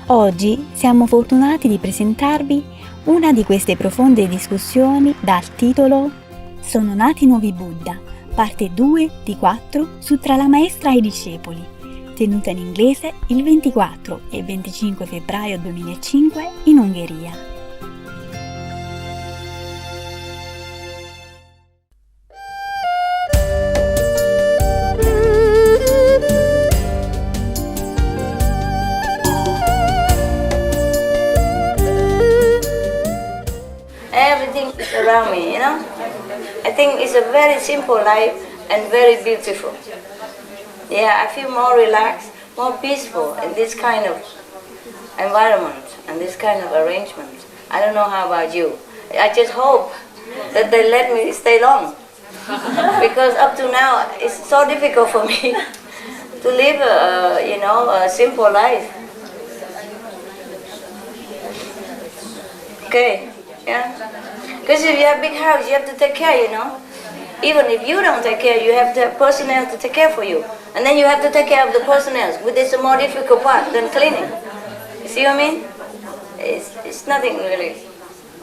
Oggi siamo fortunati di presentarvi una di queste profonde discussioni dal titolo Sono nati nuovi Buddha, parte 2 di 4 su Tra la maestra e i discepoli, tenuta in inglese il 24 e 25 febbraio 2005 in Ungheria. Everything is around me, you know. I think it's a very simple life and very beautiful. Yeah, I feel more relaxed, more peaceful in this kind of environment and this kind of arrangement. I don't know how about you. I just hope that they let me stay long, because up to now it's so difficult for me to live, a simple life. Okay. Yeah, because if you have a big house, you have to take care, you know. Even if you don't take care, you have to have personnel to take care for you. And then you have to take care of the personnel, which is a more difficult part than cleaning. You see what I mean? It's nothing really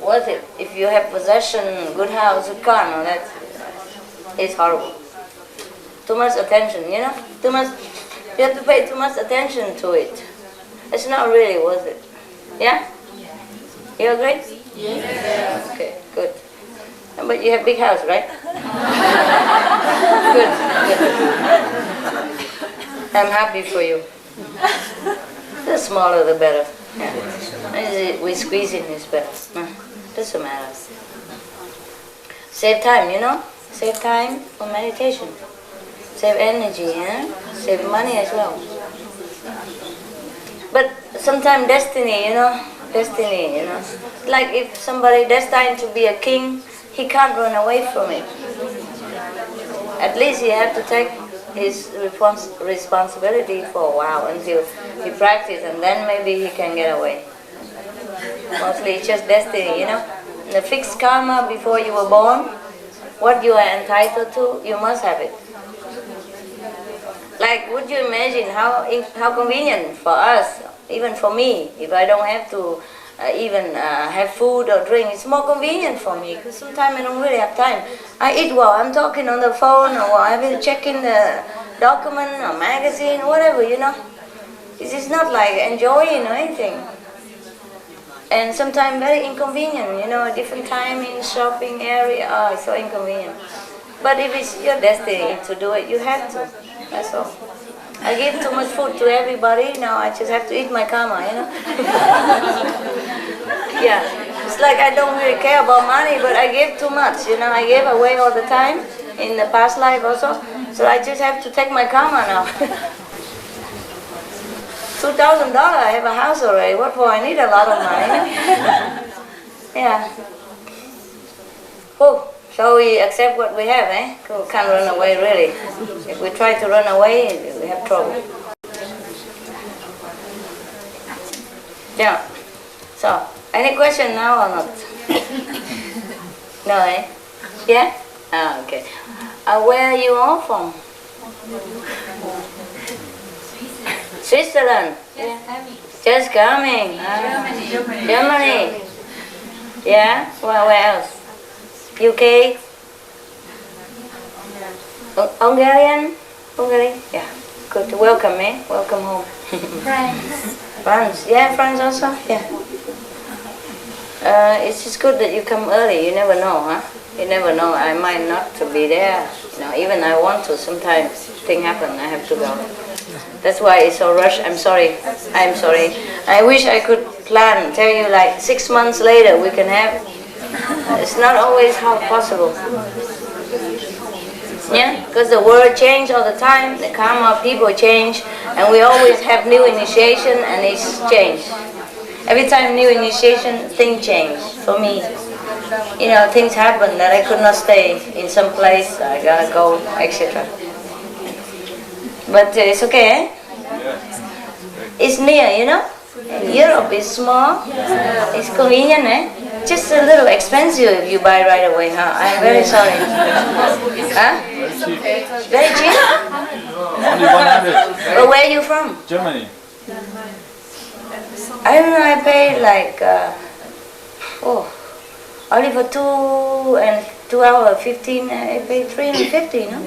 worth it. If you have possession, good house, good car, no, that is horrible. Too much attention, you know. You have to pay too much attention to it. It's not really worth it. Yeah? You agree? Yes. Okay, good. But you have big house, right? Good. I'm happy for you. The smaller the better. Yeah. We squeeze in is better. No, doesn't matter. Save time, you know? Save time for meditation. Save energy, save money as well. But sometimes destiny, you know? Like if somebody destined to be a king, he can't run away from it. At least he has to take his responsibility for a while until he practices, and then maybe he can get away. Mostly it's just destiny, you know. The fixed karma before you were born, what you are entitled to, you must have it. Like, would you imagine how convenient for us, even for me, if I don't have to even have food or drink, it's more convenient for me, because sometimes I don't really have time. I eat while I'm talking on the phone, or while I've been checking the document or magazine or whatever, you know. It's not like enjoying or anything. And sometimes very inconvenient, you know, a different time in shopping area, it's so inconvenient. But if it's your destiny to do it, you have to, that's all. I give too much food to everybody, now I just have to eat my karma, you know. Yeah, it's like I don't really care about money, but I give too much, you know. I gave away all the time, in the past life also, so I just have to take my karma now. $2,000, I have a house already, what for? I need a lot of money. Yeah. Oh. So we accept what we have, We can't run away, really. If we try to run away, we have trouble. Yeah. So, any question now or not? No, Yeah? Okay. Where are you all from? Switzerland? Yeah. Just coming. Germany. Yeah? Where else? UK? Hungarian? Hungary? Yeah. Good. Welcome, Welcome home. France. Yeah, France also? Yeah. It's just good that you come early. You never know, You never know. I might not to be there. You know, even I want to. Sometimes things happen. I have to go. That's why it's so rushed. I'm sorry. I wish I could plan. Tell you like 6 months later we can have. It's not always how possible. Yeah, because the world changes all the time, the karma, people change, and we always have new initiation and it's changed. Every time new initiation, things change. For me, you know, things happen that I could not stay in some place, I gotta go, etc. But it's okay, It's near, you know. Europe is small, it's convenient, Just a little expensive if you buy right away, I'm very sorry. Very cheap? Only 100. But where are you from? Germany. I don't know, I pay like, only for 2 hours 15, I pay 350, no?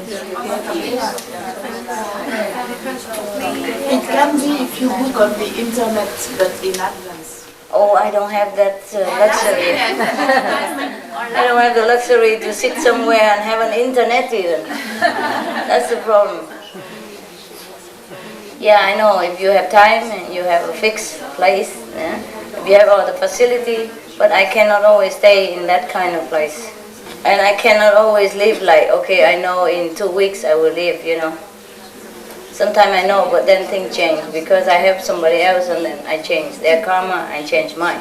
It can be if you book on the internet, but in advance. Oh, I don't have that luxury. I don't have the luxury to sit somewhere and have an internet even. That's the problem. Yeah, I know, if you have time and you have a fixed place, yeah? If you have all the facility, but I cannot always stay in that kind of place. And I cannot always live like, okay, I know in 2 weeks I will leave, you know. Sometimes I know, but then things change because I help somebody else and then I change their karma, I change mine,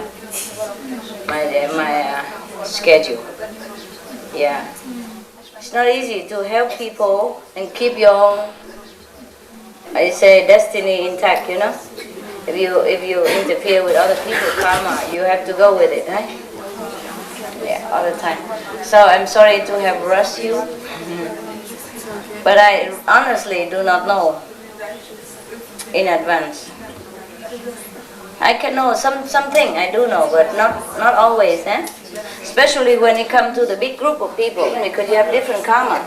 my schedule. Yeah, it's not easy to help people and keep your own, I say, destiny intact. You know, if you interfere with other people's karma, you have to go with it, right? Yeah, all the time. So I'm sorry to have rushed you. But I honestly do not know in advance. I can know something, I do know, but not always, eh? Especially when it comes to the big group of people, because you have different karma.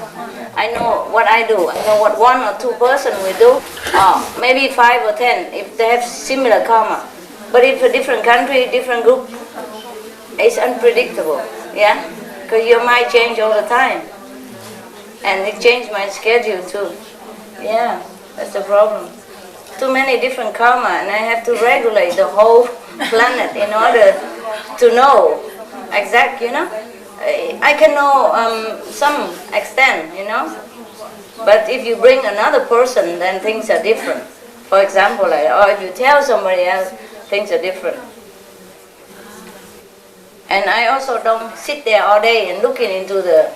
I know what I do, I know what 1 or 2 person will do, maybe 5 or 10, if they have similar karma. But if a different country, different group, it's unpredictable, yeah? Because your mind change all the time. And it changed my schedule too. Yeah, that's the problem. Too many different karma, and I have to regulate the whole planet in order to know exact, you know. I can know some extent, you know. But if you bring another person, then things are different. For example, like, or if you tell somebody else, things are different. And I also don't sit there all day and looking into the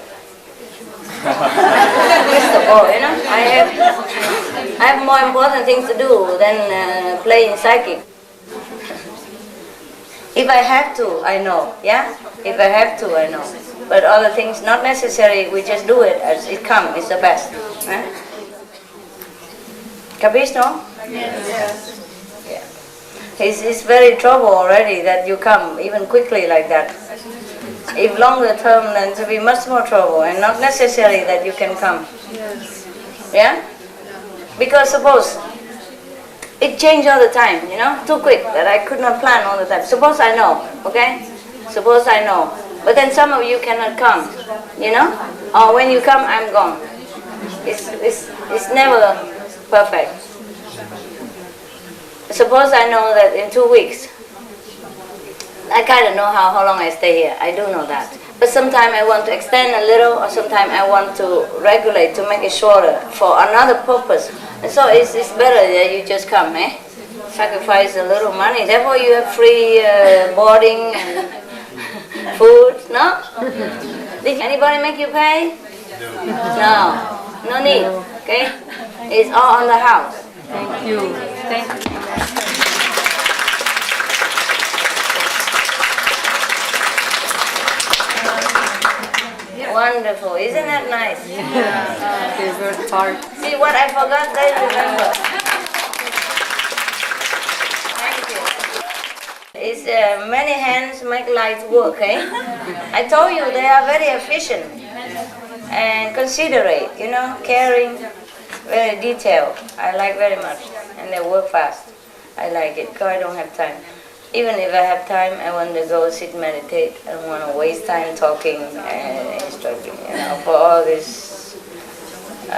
crystal ball, you know. I have more important things to do than playing psychic. If I have to, I know, yeah? If I have to, I know. But other things, not necessary, we just do it as it comes, it's the best. Eh? Capisce, no? Yes. Yeah. It's very trouble already that you come, even quickly like that. If longer term, then to be much more trouble, and not necessary that you can come. Yes. Yeah? Because suppose it changed all the time, you know, too quick that I could not plan all the time. Suppose I know, okay? Suppose I know. But then some of you cannot come, you know? Or when you come, I'm gone. It's never perfect. Suppose I know that in 2 weeks, I kind of know how long I stay here. I do know that. But sometimes I want to extend a little, or sometimes I want to regulate to make it shorter for another purpose. And so it's better that you just come, eh? Sacrifice a little money. Therefore you have free boarding and food, no? Did anybody make you pay? No. No need, okay? It's all on the house. Thank you. Thank you. Wonderful, isn't that nice? Yeah. Favorite part. See what I forgot, they remember. Thank you. It's many hands make light work, eh? I told you they are very efficient and considerate, you know, caring, very detailed. I like very much, and they work fast. I like it because I don't have time. Even if I have time, I want to go sit meditate. I don't want to waste time talking and instructing, you know, for all this, you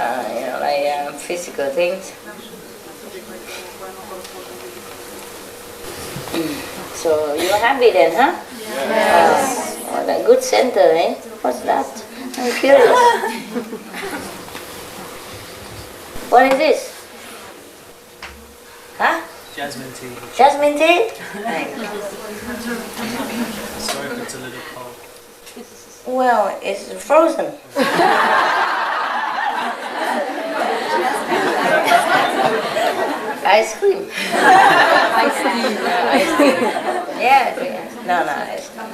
know, like physical things. So you're happy then, huh? Yes. What a good center, eh? What's that? I'm curious. What is this? Huh? Jasmine tea. Jasmine tea? Thank you. Sorry if it's a little cold. Well, it's frozen. Ice cream. Ice cream. Ice cream. Yeah. No, ice cream.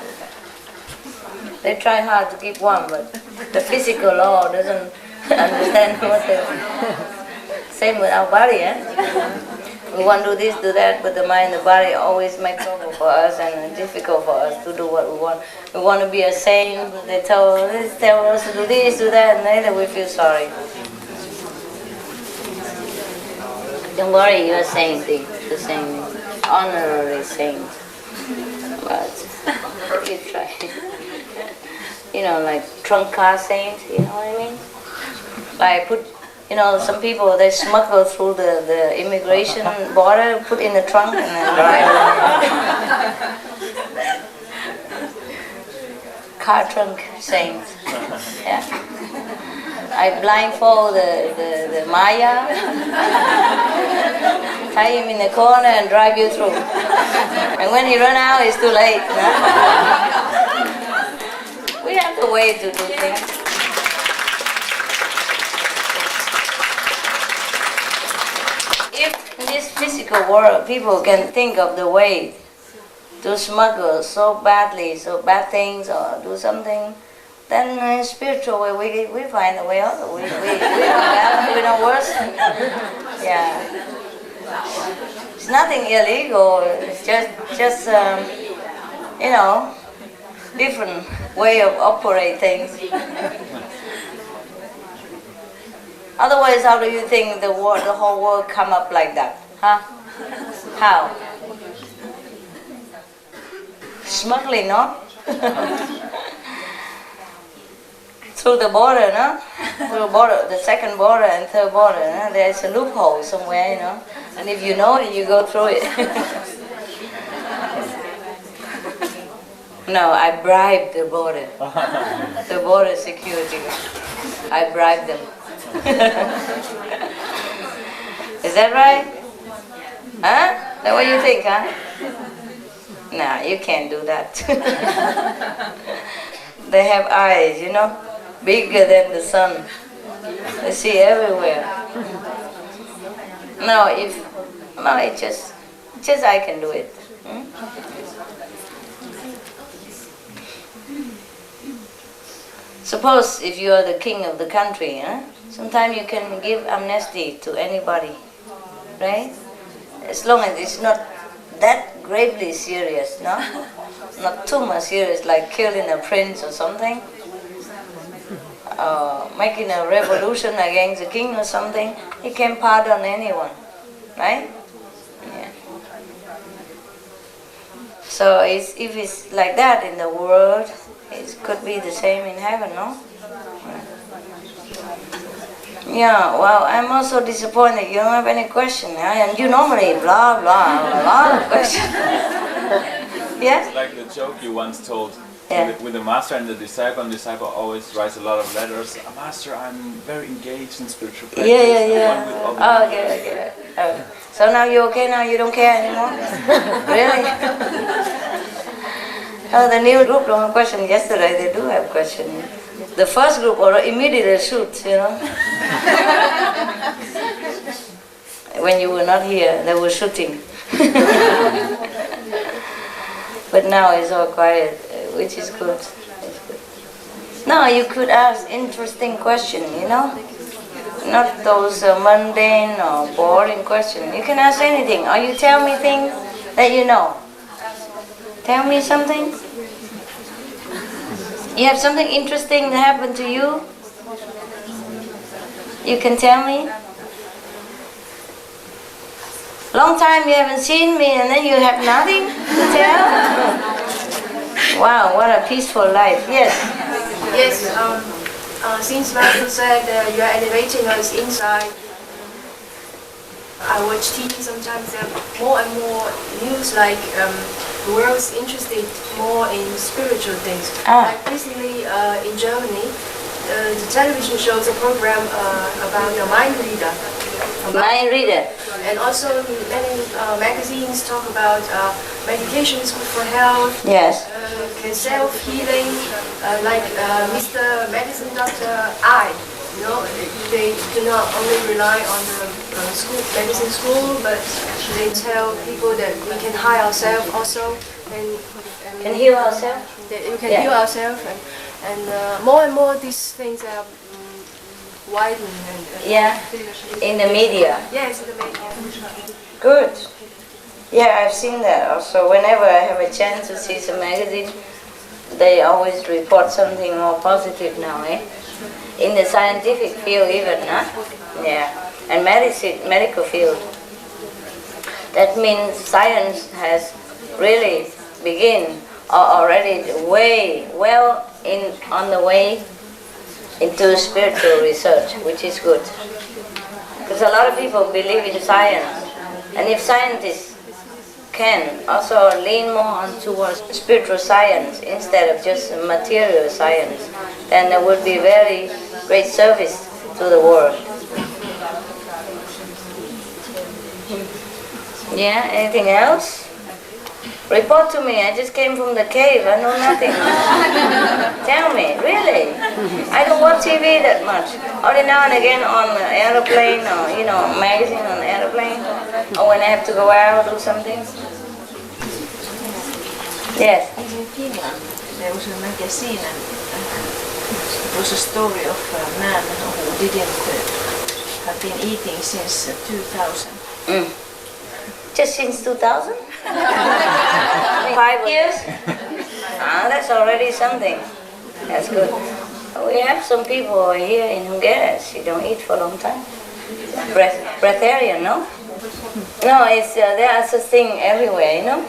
They try hard to keep warm, but the physical law doesn't understand what they... Same with our body, eh? We want to do this, do that, but the mind, the body always make trouble for us and difficult for us to do what we want. We want to be a saint, but they tell us to do this, do that, and later we feel sorry. Don't worry, you're a saint, the saint, honorary saint. But you try. You know, like trunk car saint, you know what I mean? Like some people, they smuggle through the immigration border, put in the trunk and then drive. Car trunk saint. Yeah. I blindfold the Maya, tie him in the corner and drive you through. And when he run out, it's too late. No? We have a way to do things. If in this physical world people can think of the way to smuggle so badly, so bad things or do something, then in spiritual way we find a way out. We don't bad, we don't worse. Yeah. It's nothing illegal, it's just different way of operate things. Otherwise, how do you think the whole world come up like that? Huh? How? Smuggling, no? Through the border, no? Through the second border and third border, no? There's a loophole somewhere, And if you know it, you go through it. No, I bribed the border security. I bribed them. Is that right? Huh? That what you think, huh? No, you can't do that. They have eyes, bigger than the sun. They see everywhere. It's just I can do it. Suppose if you are the king of the country, sometimes you can give amnesty to anybody, right? As long as it's not that gravely serious, no? Not too much serious, like killing a prince or something, making a revolution against the king or something. He can pardon anyone, right? Yeah. So if it's like that in the world, it could be the same in heaven, no? Yeah, well, I'm also disappointed you don't have any question. And you normally blah, blah, a lot of questions. Yeah? It's like the joke you once told Yeah. with the master and the disciple always writes a lot of letters. Master, I'm very engaged in spiritual practice. Yeah. Oh, okay. Oh. So now you're okay now? You don't care anymore? Really? Oh, the new group don't have question. Yesterday they do have question. The first group immediately shoot, When you were not here, they were shooting. But now it's all quiet, which is good. Now you could ask interesting question, Not those mundane or boring questions. You can ask anything, or you tell me things that you know. Tell me something. You have something interesting that happened to you? You can tell me? Long time you haven't seen me and then you have nothing to tell? Wow, what a peaceful life. Yes. Yes, since Michael said you are elevating us inside, I watch TV sometimes, there are more and more news like the world is interested more in spiritual things. Like recently in Germany, the television shows a program about a mind reader. Mind reader. And also many magazines talk about meditation is good for health. Yes. Self-healing, like Mr. Medicine Doctor I. They do not only rely on the medicine school, but they tell people that we can heal ourselves also. Can heal ourselves? That we can heal ourselves. And more these things are widen and Yeah, in the media. yes, the media. Good. Yeah, I've seen that also. Whenever I have a chance to see some magazine, they always report something more positive now, eh? In the scientific field even, huh? Yeah. And medical field. That means science has really begin or already on the way into spiritual research, which is good. Because a lot of people believe in science, and if scientists can also lean more on towards spiritual science instead of just material science, then there would be very great service to the world. Yeah, anything else? Report to me, I just came from the cave, I know nothing. Tell me, really? I don't watch TV that much. Only now and again on the aeroplane or, magazine on the aeroplane. Or when I have to go out or something. Yes. In Finland, there was a magazine and it was a story of a man who didn't have been eating since 2000. Just since 2000? 5 years? That's already something. That's good. We have some people here in Hungary, they don't eat for a long time. Breatharian, no? No, there's a thing everywhere,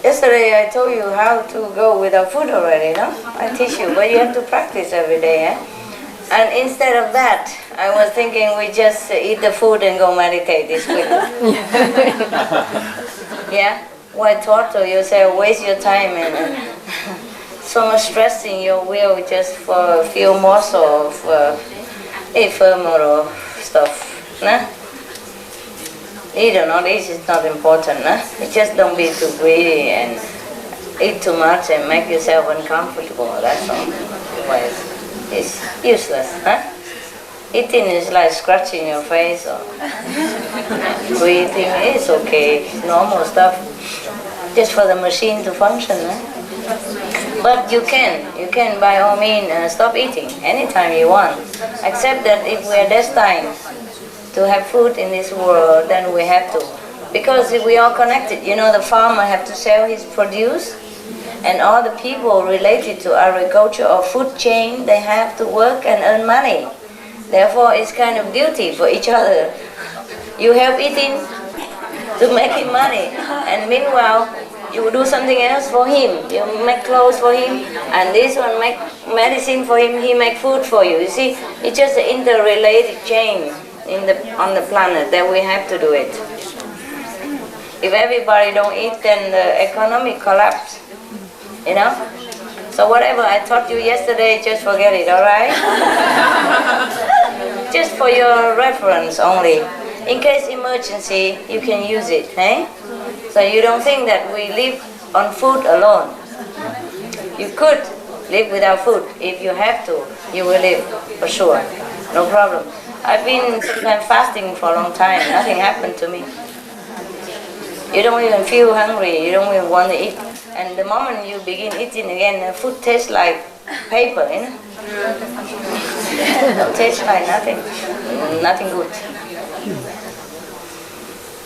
Yesterday I told you how to go without food already, no? I teach you, but you have to practice every day, eh? And instead of that, I was thinking we just eat the food and go meditate this week. Yeah? Why torture yourself, waste your time and so much stress in your will just for a few morsels of ephemeral stuff, nah? Eat or not eat is not important, nah? You just don't be too greedy and eat too much and make yourself uncomfortable, that's all. Otherwise, it's useless, huh? Eating is like scratching your face or breathing, it's okay, it's normal stuff. Just for the machine to function, huh? But you can by all means stop eating anytime you want. Except that if we are destined to have food in this world, then we have to. Because we are connected, the farmer have to sell his produce, and all the people related to agriculture or food chain, they have to work and earn money. Therefore, it's kind of duty for each other. You help eating to make him money, and meanwhile, you do something else for him. You make clothes for him, and this one make medicine for him, he make food for you. You see, it's just an interrelated chain on the planet that we have to do it. If everybody don't eat, then the economy collapse, So whatever I taught you yesterday, just forget it, all right? Just for your reference only. In case emergency, you can use it, eh? So you don't think that we live on food alone. You could live without food. If you have to, you will live, for sure. No problem. I've been sometimes fasting for a long time. Nothing happened to me. You don't even feel hungry. You don't even want to eat. And the moment you begin eating again, the food tastes like paper, It don't taste like nothing. Nothing good.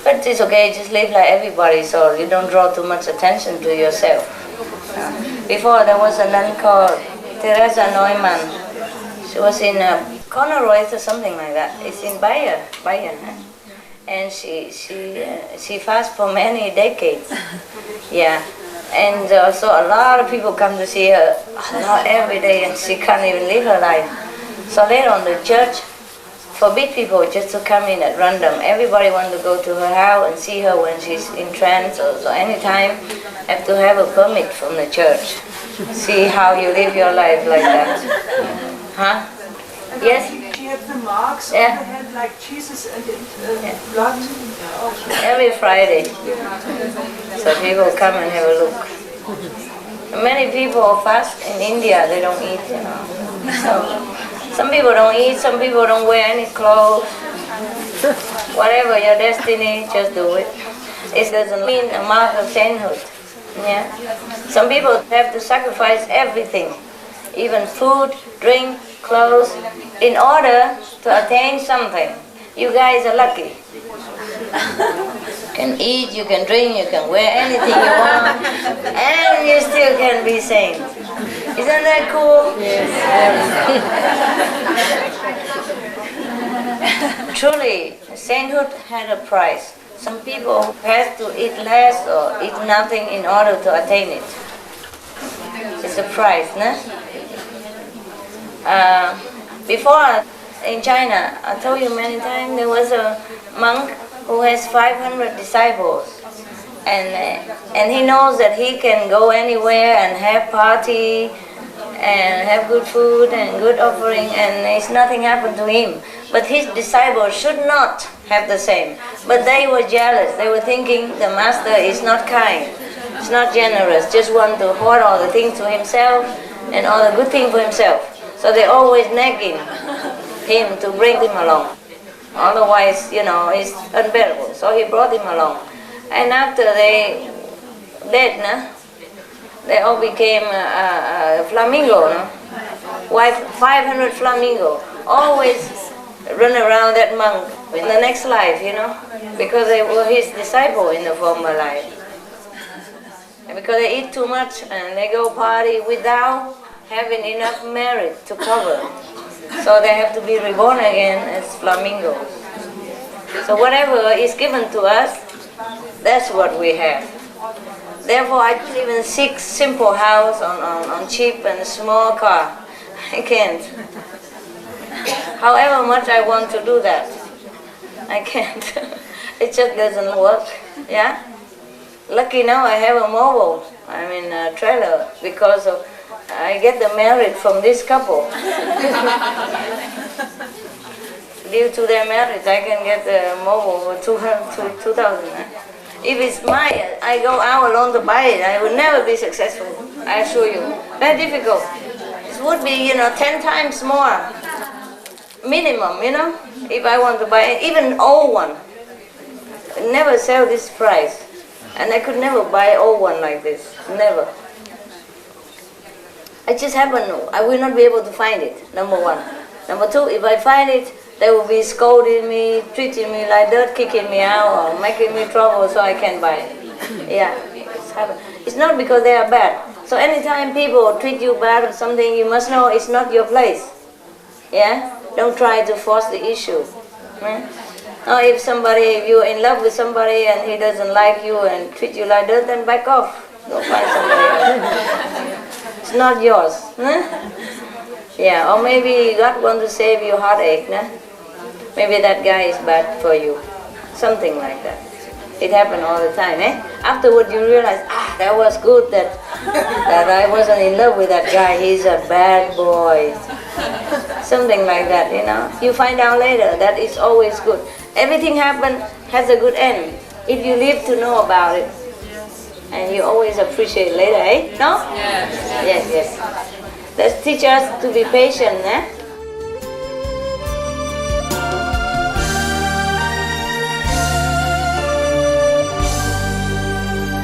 But it's okay, just live like everybody, so you don't draw too much attention to yourself. Before there was a nun called Teresa Neumann. She was in Conoroy or something like that. It's in Bayern, and she fasts for many decades. Yeah, and so a lot of people come to see her every day, and she can't even live her life. So later on, the church forbid people just to come in at random. Everybody wants to go to her house and see her when she's in trance, or so anytime have to have a permit from the church. See how you live your life like that. Huh? Yes? She had the marks on Yeah. her head like Jesus and blood. Every Friday. So people come and have a look. Many people fast in India, they don't eat, So some people don't eat, some people don't wear any clothes. Whatever your destiny, just do it. It doesn't mean a mark of sainthood. Yeah. Some people have to sacrifice everything, even food, drink, clothes, in order to attain something. You guys are lucky. You can eat, you can drink, you can wear anything you want, and you still can be sane. Isn't that cool? Yes. Truly, sainthood had a price. Some people have to eat less or eat nothing in order to attain it. It's a price, no? Before, in China, I told you many times, there was a monk who has 500 disciples. And he knows that he can go anywhere and have party and have good food and good offering, and it's nothing happened to him. But his disciples should not have the same. But they were jealous. They were thinking the master is not kind, it's not generous, just want to hoard all the things to himself and all the good things for himself. So they always nagging him to bring him along. Otherwise, it's unbearable. So he brought him along. And after they dead, they all became flamingo. 500 flamingo. Always run around that monk in the next life, because they were his disciple in the former life. And because they eat too much and they go party without having enough merit to cover. So they have to be reborn again as flamingos. So whatever is given to us, that's what we have. Therefore, I can't even seek simple house on cheap and small car. I can't. However much I want to do that, I can't. It just doesn't work. Yeah. Lucky now I have a mobile. A trailer because of I get the merit from this couple. Due to their marriage, I can get the mobile for 2,000. If it's mine, I go out alone to buy it, I will never be successful. I assure you. Very difficult. It would be, 10 times more minimum, if I want to buy it, even old one. Never sell this price. And I could never buy old one like this. Never. It just happened, I will not be able to find it, number one. Number two, if I find it, they will be scolding me, treating me like dirt, kicking me out, or making me trouble so I can't buy it. Yeah, it's happened. It's not because they are bad. So anytime people treat you bad or something, you must know it's not your place. Yeah? Don't try to force the issue. Or if you're in love with somebody and he doesn't like you and treat you like dirt, then back off. Go find somebody else. It's not yours. Yeah, or maybe God wants to save your heartache. Maybe that guy is bad for you. Something like that. It happened all the time. Afterward you realize, that was good that I wasn't in love with that guy. He's a bad boy. Something like that, You find out later that it's always good. Everything has a good end. If you live to know about it. And you always appreciate later, No? Yes. Let's teach us to be patient,